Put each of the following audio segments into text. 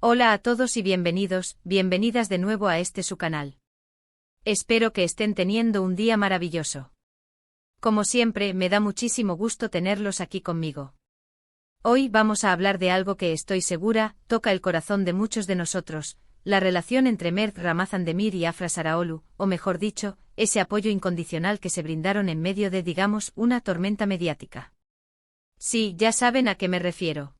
Hola a todos y bienvenidos, bienvenidas de nuevo a su canal. Espero que estén teniendo un día maravilloso. Como siempre, me da muchísimo gusto tenerlos aquí conmigo. Hoy vamos a hablar de algo que estoy segura, toca el corazón de muchos de nosotros, la relación entre Mert Ramazandemir y Afra Saraoglu, o mejor dicho, ese apoyo incondicional que se brindaron en medio de, digamos, una tormenta mediática. Sí, ya saben a qué me refiero.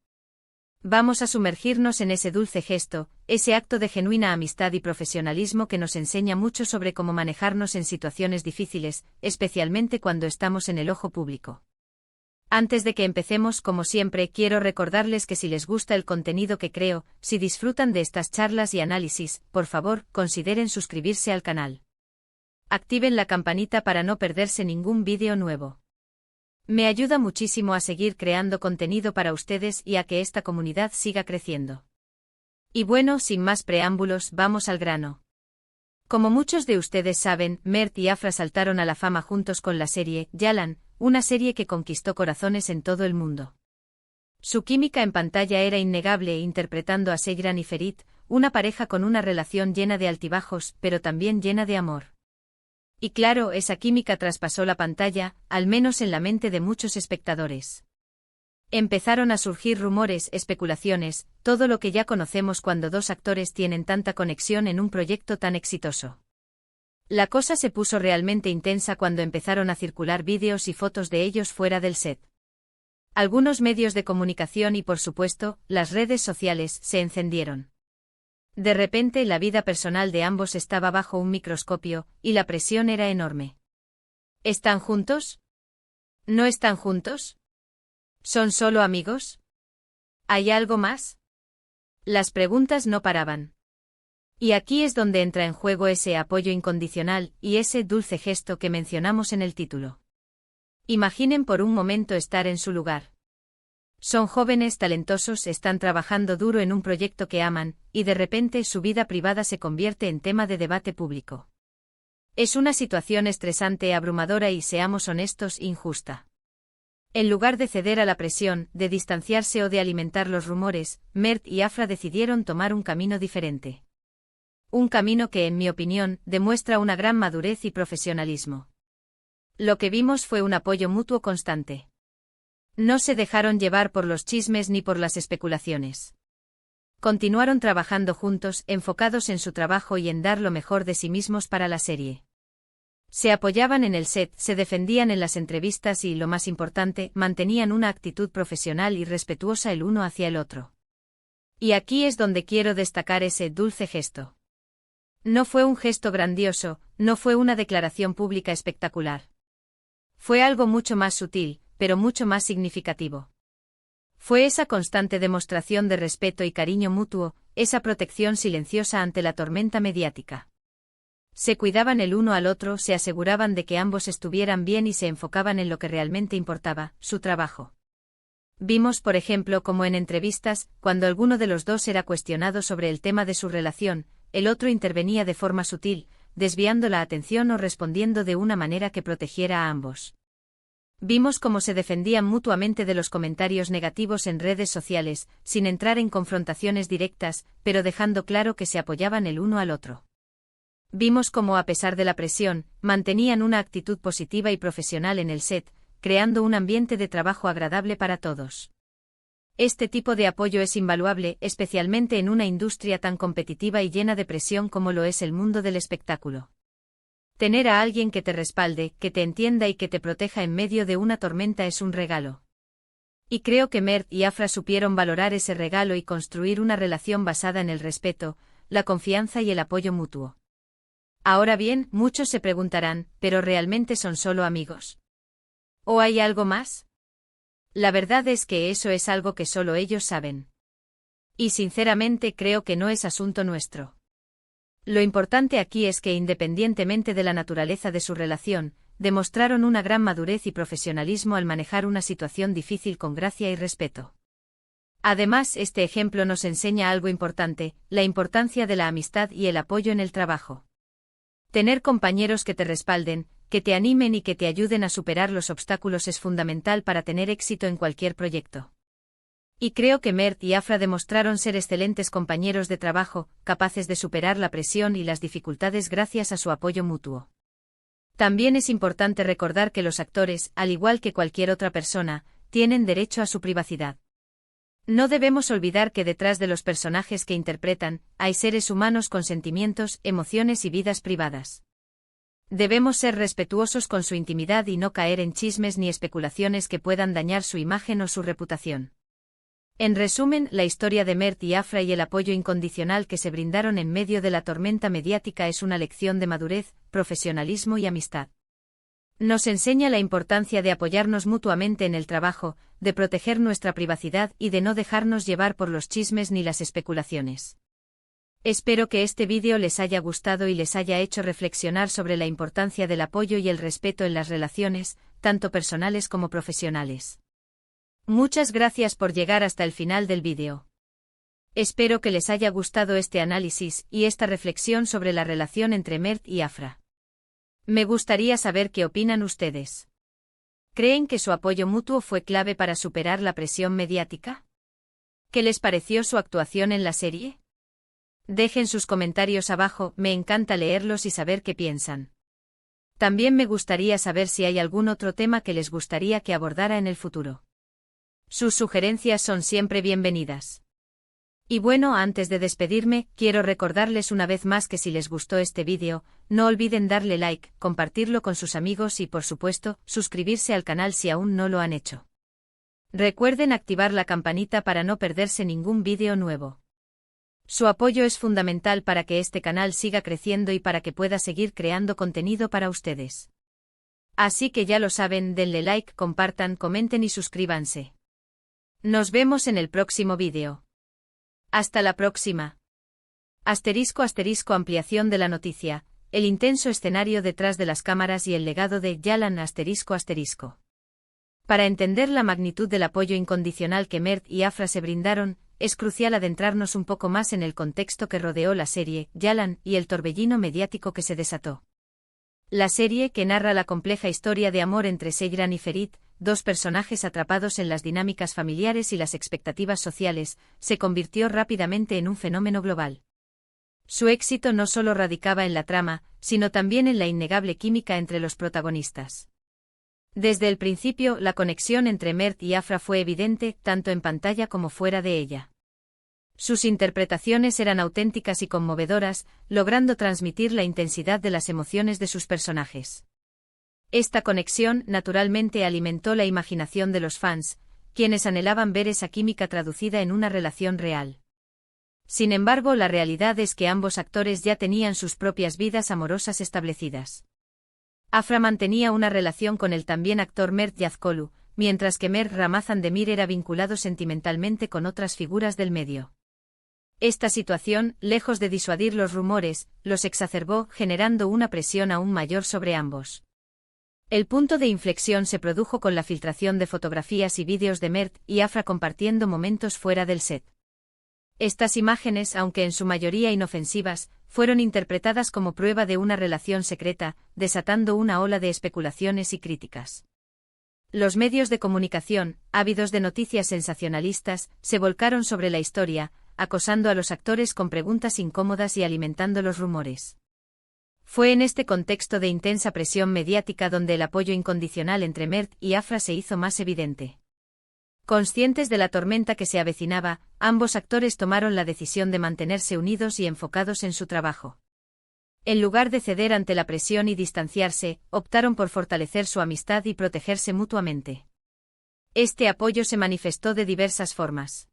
Vamos a sumergirnos en ese dulce gesto, ese acto de genuina amistad y profesionalismo que nos enseña mucho sobre cómo manejarnos en situaciones difíciles, especialmente cuando estamos en el ojo público. Antes de que empecemos, como siempre, quiero recordarles que si les gusta el contenido que creo, si disfrutan de estas charlas y análisis, por favor, consideren suscribirse al canal. Activen la campanita para no perderse ningún vídeo nuevo. Me ayuda muchísimo a seguir creando contenido para ustedes y a que esta comunidad siga creciendo. Y bueno, sin más preámbulos, vamos al grano. Como muchos de ustedes saben, Mert y Afra saltaron a la fama juntos con la serie Yalan, una serie que conquistó corazones en todo el mundo. Su química en pantalla era innegable, interpretando a Seyran y Ferit, una pareja con una relación llena de altibajos, pero también llena de amor. Y claro, esa química traspasó la pantalla, al menos en la mente de muchos espectadores. Empezaron a surgir rumores, especulaciones, todo lo que ya conocemos cuando dos actores tienen tanta conexión en un proyecto tan exitoso. La cosa se puso realmente intensa cuando empezaron a circular vídeos y fotos de ellos fuera del set. Algunos medios de comunicación y, por supuesto, las redes sociales se encendieron. De repente la vida personal de ambos estaba bajo un microscopio, y la presión era enorme. ¿Están juntos? ¿No están juntos? ¿Son solo amigos? ¿Hay algo más? Las preguntas no paraban. Y aquí es donde entra en juego ese apoyo incondicional y ese dulce gesto que mencionamos en el título. Imaginen por un momento estar en su lugar. Son jóvenes talentosos, están trabajando duro en un proyecto que aman, y de repente su vida privada se convierte en tema de debate público. Es una situación estresante, abrumadora y, seamos honestos, injusta. En lugar de ceder a la presión, de distanciarse o de alimentar los rumores, Mert y Afra decidieron tomar un camino diferente. Un camino que, en mi opinión, demuestra una gran madurez y profesionalismo. Lo que vimos fue un apoyo mutuo constante. No se dejaron llevar por los chismes ni por las especulaciones. Continuaron trabajando juntos, enfocados en su trabajo y en dar lo mejor de sí mismos para la serie. Se apoyaban en el set, se defendían en las entrevistas y, lo más importante, mantenían una actitud profesional y respetuosa el uno hacia el otro. Y aquí es donde quiero destacar ese dulce gesto. No fue un gesto grandioso, no fue una declaración pública espectacular. Fue algo mucho más sutil, pero mucho más significativo. Fue esa constante demostración de respeto y cariño mutuo, esa protección silenciosa ante la tormenta mediática. Se cuidaban el uno al otro, se aseguraban de que ambos estuvieran bien y se enfocaban en lo que realmente importaba, su trabajo. Vimos, por ejemplo, como en entrevistas, cuando alguno de los dos era cuestionado sobre el tema de su relación, el otro intervenía de forma sutil, desviando la atención o respondiendo de una manera que protegiera a ambos. Vimos cómo se defendían mutuamente de los comentarios negativos en redes sociales, sin entrar en confrontaciones directas, pero dejando claro que se apoyaban el uno al otro. Vimos cómo, a pesar de la presión, mantenían una actitud positiva y profesional en el set, creando un ambiente de trabajo agradable para todos. Este tipo de apoyo es invaluable, especialmente en una industria tan competitiva y llena de presión como lo es el mundo del espectáculo. Tener a alguien que te respalde, que te entienda y que te proteja en medio de una tormenta es un regalo. Y creo que Mert y Afra supieron valorar ese regalo y construir una relación basada en el respeto, la confianza y el apoyo mutuo. Ahora bien, muchos se preguntarán, ¿pero realmente son solo amigos? ¿O hay algo más? La verdad es que eso es algo que solo ellos saben. Y sinceramente creo que no es asunto nuestro. Lo importante aquí es que, independientemente de la naturaleza de su relación, demostraron una gran madurez y profesionalismo al manejar una situación difícil con gracia y respeto. Además, este ejemplo nos enseña algo importante, la importancia de la amistad y el apoyo en el trabajo. Tener compañeros que te respalden, que te animen y que te ayuden a superar los obstáculos es fundamental para tener éxito en cualquier proyecto. Y creo que Mert y Afra demostraron ser excelentes compañeros de trabajo, capaces de superar la presión y las dificultades gracias a su apoyo mutuo. También es importante recordar que los actores, al igual que cualquier otra persona, tienen derecho a su privacidad. No debemos olvidar que detrás de los personajes que interpretan, hay seres humanos con sentimientos, emociones y vidas privadas. Debemos ser respetuosos con su intimidad y no caer en chismes ni especulaciones que puedan dañar su imagen o su reputación. En resumen, la historia de Mert y Afra y el apoyo incondicional que se brindaron en medio de la tormenta mediática es una lección de madurez, profesionalismo y amistad. Nos enseña la importancia de apoyarnos mutuamente en el trabajo, de proteger nuestra privacidad y de no dejarnos llevar por los chismes ni las especulaciones. Espero que este vídeo les haya gustado y les haya hecho reflexionar sobre la importancia del apoyo y el respeto en las relaciones, tanto personales como profesionales. Muchas gracias por llegar hasta el final del vídeo. Espero que les haya gustado este análisis y esta reflexión sobre la relación entre Mert y Afra. Me gustaría saber qué opinan ustedes. ¿Creen que su apoyo mutuo fue clave para superar la presión mediática? ¿Qué les pareció su actuación en la serie? Dejen sus comentarios abajo, me encanta leerlos y saber qué piensan. También me gustaría saber si hay algún otro tema que les gustaría que abordara en el futuro. Sus sugerencias son siempre bienvenidas. Y bueno, antes de despedirme, quiero recordarles una vez más que si les gustó este vídeo, no olviden darle like, compartirlo con sus amigos y por supuesto, suscribirse al canal si aún no lo han hecho. Recuerden activar la campanita para no perderse ningún vídeo nuevo. Su apoyo es fundamental para que este canal siga creciendo y para que pueda seguir creando contenido para ustedes. Así que ya lo saben, denle like, compartan, comenten y suscríbanse. Nos vemos en el próximo vídeo. Hasta la próxima. *** Ampliación de la noticia, el intenso escenario detrás de las cámaras y el legado de Yalan ***. Para entender la magnitud del apoyo incondicional que Mert y Afra se brindaron, es crucial adentrarnos un poco más en el contexto que rodeó la serie, Yalan, y el torbellino mediático que se desató. La serie, que narra la compleja historia de amor entre Seyran y Ferit, dos personajes atrapados en las dinámicas familiares y las expectativas sociales, se convirtió rápidamente en un fenómeno global. Su éxito no solo radicaba en la trama, sino también en la innegable química entre los protagonistas. Desde el principio, la conexión entre Mert y Afra fue evidente, tanto en pantalla como fuera de ella. Sus interpretaciones eran auténticas y conmovedoras, logrando transmitir la intensidad de las emociones de sus personajes. Esta conexión, naturalmente, alimentó la imaginación de los fans, quienes anhelaban ver esa química traducida en una relación real. Sin embargo, la realidad es que ambos actores ya tenían sus propias vidas amorosas establecidas. Afra mantenía una relación con el también actor Mert Yazkolu, mientras que Mert Ramazan Demir era vinculado sentimentalmente con otras figuras del medio. Esta situación, lejos de disuadir los rumores, los exacerbó, generando una presión aún mayor sobre ambos. El punto de inflexión se produjo con la filtración de fotografías y vídeos de Mert y Afra compartiendo momentos fuera del set. Estas imágenes, aunque en su mayoría inofensivas, fueron interpretadas como prueba de una relación secreta, desatando una ola de especulaciones y críticas. Los medios de comunicación, ávidos de noticias sensacionalistas, se volcaron sobre la historia, acosando a los actores con preguntas incómodas y alimentando los rumores. Fue en este contexto de intensa presión mediática donde el apoyo incondicional entre Mert y Afra se hizo más evidente. Conscientes de la tormenta que se avecinaba, ambos actores tomaron la decisión de mantenerse unidos y enfocados en su trabajo. En lugar de ceder ante la presión y distanciarse, optaron por fortalecer su amistad y protegerse mutuamente. Este apoyo se manifestó de diversas formas.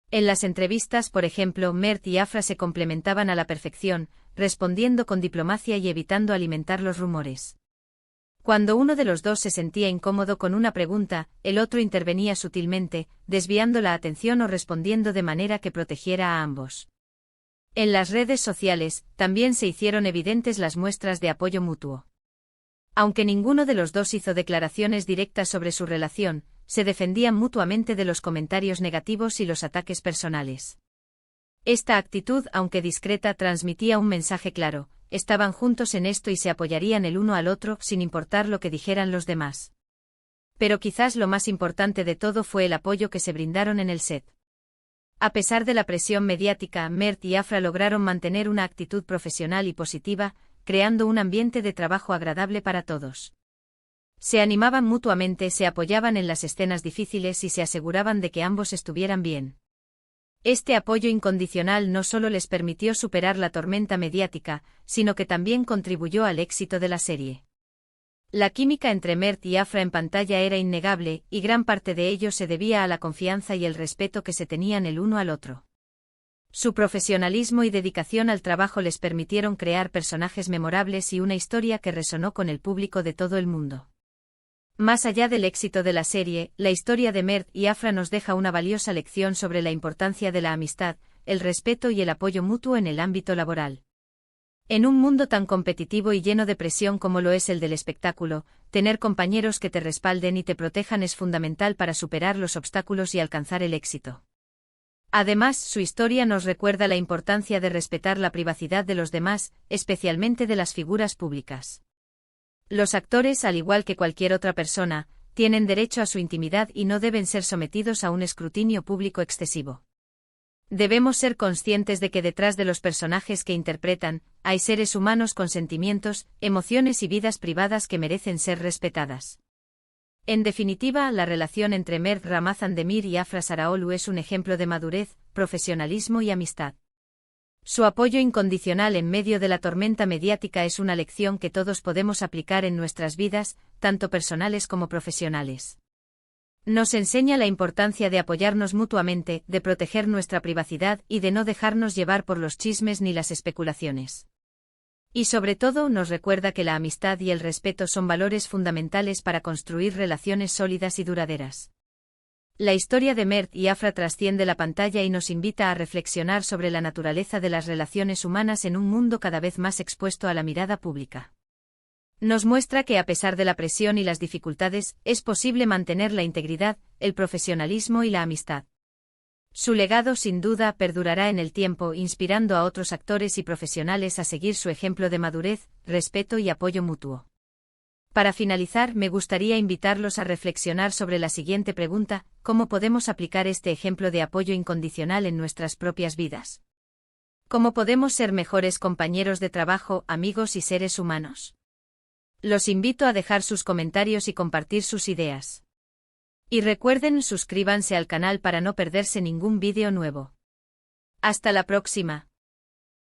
En las entrevistas, por ejemplo, Mert y Afra se complementaban a la perfección, respondiendo con diplomacia y evitando alimentar los rumores. Cuando uno de los dos se sentía incómodo con una pregunta, el otro intervenía sutilmente, desviando la atención o respondiendo de manera que protegiera a ambos. En las redes sociales, también se hicieron evidentes las muestras de apoyo mutuo. Aunque ninguno de los dos hizo declaraciones directas sobre su relación, se defendían mutuamente de los comentarios negativos y los ataques personales. Esta actitud, aunque discreta, transmitía un mensaje claro: estaban juntos en esto y se apoyarían el uno al otro sin importar lo que dijeran los demás. Pero quizás lo más importante de todo fue el apoyo que se brindaron en el set. A pesar de la presión mediática, Mert y Afra lograron mantener una actitud profesional y positiva, creando un ambiente de trabajo agradable para todos. Se animaban mutuamente, se apoyaban en las escenas difíciles y se aseguraban de que ambos estuvieran bien. Este apoyo incondicional no solo les permitió superar la tormenta mediática, sino que también contribuyó al éxito de la serie. La química entre Mert y Afra en pantalla era innegable, y gran parte de ello se debía a la confianza y el respeto que se tenían el uno al otro. Su profesionalismo y dedicación al trabajo les permitieron crear personajes memorables y una historia que resonó con el público de todo el mundo. Más allá del éxito de la serie, la historia de Mert y Afra nos deja una valiosa lección sobre la importancia de la amistad, el respeto y el apoyo mutuo en el ámbito laboral. En un mundo tan competitivo y lleno de presión como lo es el del espectáculo, tener compañeros que te respalden y te protejan es fundamental para superar los obstáculos y alcanzar el éxito. Además, su historia nos recuerda la importancia de respetar la privacidad de los demás, especialmente de las figuras públicas. Los actores, al igual que cualquier otra persona, tienen derecho a su intimidad y no deben ser sometidos a un escrutinio público excesivo. Debemos ser conscientes de que detrás de los personajes que interpretan, hay seres humanos con sentimientos, emociones y vidas privadas que merecen ser respetadas. En definitiva, la relación entre Mert Ramazan-Demir y Afra Saraoglu es un ejemplo de madurez, profesionalismo y amistad. Su apoyo incondicional en medio de la tormenta mediática es una lección que todos podemos aplicar en nuestras vidas, tanto personales como profesionales. Nos enseña la importancia de apoyarnos mutuamente, de proteger nuestra privacidad y de no dejarnos llevar por los chismes ni las especulaciones. Y sobre todo nos recuerda que la amistad y el respeto son valores fundamentales para construir relaciones sólidas y duraderas. La historia de Mert y Afra trasciende la pantalla y nos invita a reflexionar sobre la naturaleza de las relaciones humanas en un mundo cada vez más expuesto a la mirada pública. Nos muestra que a pesar de la presión y las dificultades, es posible mantener la integridad, el profesionalismo y la amistad. Su legado sin duda perdurará en el tiempo, inspirando a otros actores y profesionales a seguir su ejemplo de madurez, respeto y apoyo mutuo. Para finalizar, me gustaría invitarlos a reflexionar sobre la siguiente pregunta: ¿cómo podemos aplicar este ejemplo de apoyo incondicional en nuestras propias vidas? ¿Cómo podemos ser mejores compañeros de trabajo, amigos y seres humanos? Los invito a dejar sus comentarios y compartir sus ideas. Y recuerden, suscríbanse al canal para no perderse ningún vídeo nuevo. Hasta la próxima.